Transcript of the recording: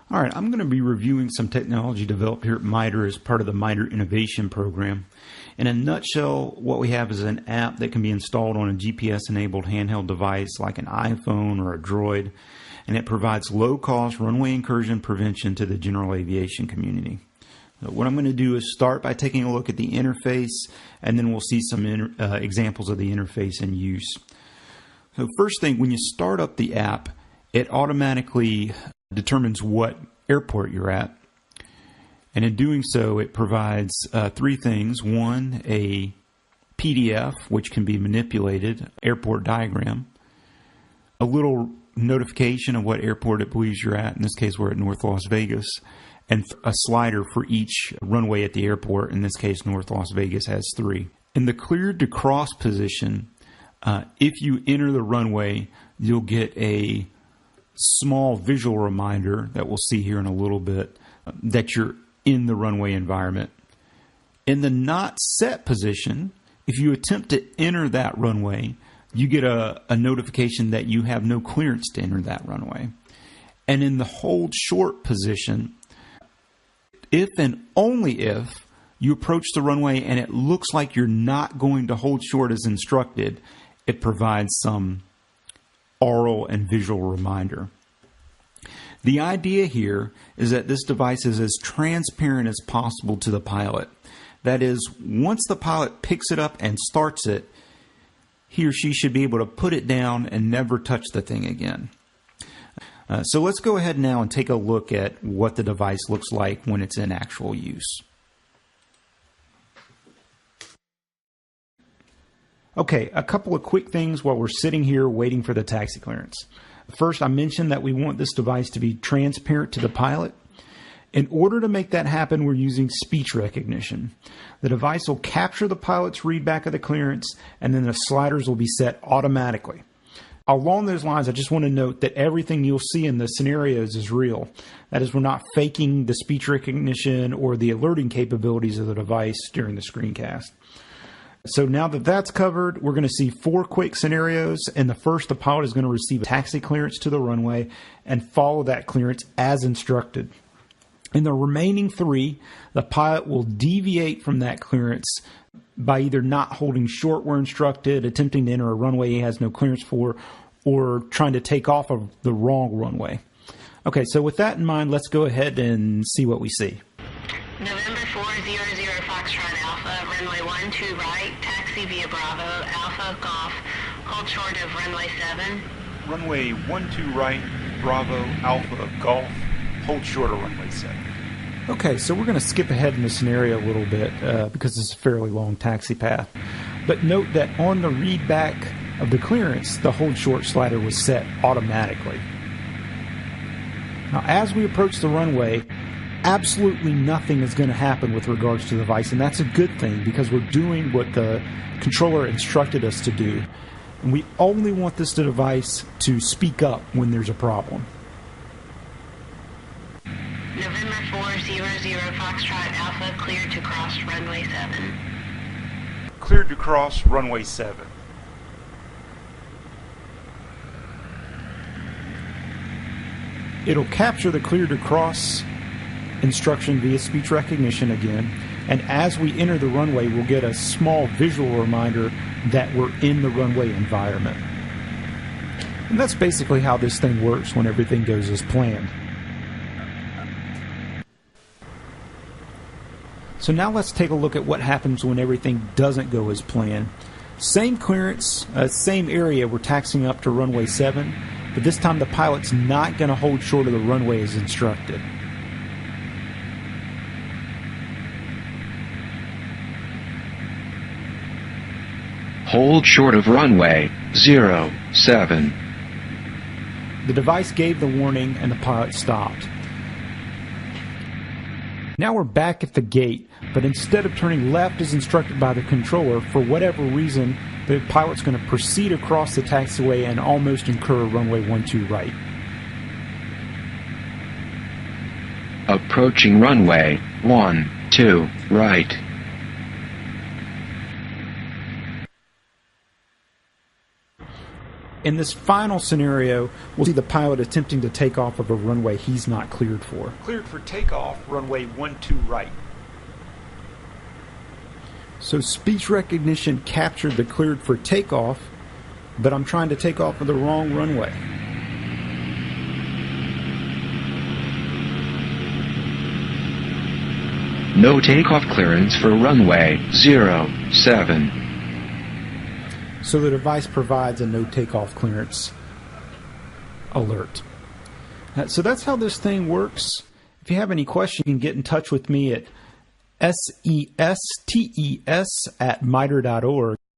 All right, I'm going to be reviewing some technology developed here at MITRE as part of the MITRE Innovation Program. In a nutshell, what we have is an app that can be installed on a GPS-enabled handheld device like an iPhone or a Droid, and it provides low-cost runway incursion prevention to the general aviation community. So what I'm going to do is start by taking a look at the interface, and then we'll see some examples of the interface in use. So first thing, when you start up the app, it automatically determines what airport you're at. And in doing so, it provides three things. One, a PDF, which can be manipulated, airport diagram, a little notification of what airport it believes you're at. In this case, we're at North Las Vegas, and a slider for each runway at the airport. In this case, North Las Vegas has 3. In the cleared to cross position, if you enter the runway, you'll get a small visual reminder that we'll see here in a little bit that you're in the runway environment. In the not set position, if you attempt to enter that runway, you get a notification that you have no clearance to enter that runway. And in the hold short position, if and only if you approach the runway and it looks like you're not going to hold short as instructed, it provides some oral and visual reminder. The idea here is that this device is as transparent as possible to the pilot. That is, once the pilot picks it up and starts it, he or she should be able to put it down and never touch the thing again. So let's go ahead now and take a look at what the device looks like when it's in actual use. Okay, a couple of quick things while we're sitting here waiting for the taxi clearance. First, I mentioned that we want this device to be transparent to the pilot. In order to make that happen, we're using speech recognition. The device will capture the pilot's readback of the clearance, and then the sliders will be set automatically. Along those lines, I just want to note that everything you'll see in the scenarios is real. That is, we're not faking the speech recognition or the alerting capabilities of the device during the screencast. So now that that's covered, we're going to see 4 quick scenarios. And the first, the pilot is going to receive a taxi clearance to the runway and follow that clearance as instructed. In the remaining 3, the pilot will deviate from that clearance by either not holding short where instructed, attempting to enter a runway he has no clearance for, or trying to take off of the wrong runway. Okay, so with that in mind, let's go ahead and see what we see. November 400 Foxtrot Alpha, runway 12 right, taxi via Bravo, Alpha, Golf, hold short of runway 7. Runway 12 right, Bravo, Alpha, Golf, hold short of runway 7. Okay, so we're going to skip ahead in the scenario a little bit because it's a fairly long taxi path. But note that on the readback of the clearance, the hold short slider was set automatically. Now, as we approach the runway, absolutely nothing is going to happen with regards to the device, and that's a good thing because we're doing what the controller instructed us to do. And we only want this device to speak up when there's a problem. November 400 Foxtrot Alpha, cleared to cross runway 7. Cleared to cross runway 7. It'll capture the clear to cross instruction via speech recognition again, and as we enter the runway, we'll get a small visual reminder that we're in the runway environment. And that's basically how this thing works when everything goes as planned. So now let's take a look at what happens when everything doesn't go as planned. Same clearance, same area, we're taxiing up to runway 7, but this time the pilot's not going to hold short of the runway as instructed. Hold short of runway 07. The device gave the warning and the pilot stopped. Now we're back at the gate, but instead of turning left as instructed by the controller, for whatever reason, the pilot's going to proceed across the taxiway and almost incur runway 12 right. Approaching runway 12 right. In this final scenario, we'll see the pilot attempting to take off of a runway he's not cleared for. Cleared for takeoff, runway 12 right. So speech recognition captured the cleared for takeoff, but I'm trying to take off of the wrong runway. No takeoff clearance for runway 07. So the device provides a no takeoff clearance alert. So that's how this thing works. If you have any questions, you can get in touch with me at SESTES@miter.org.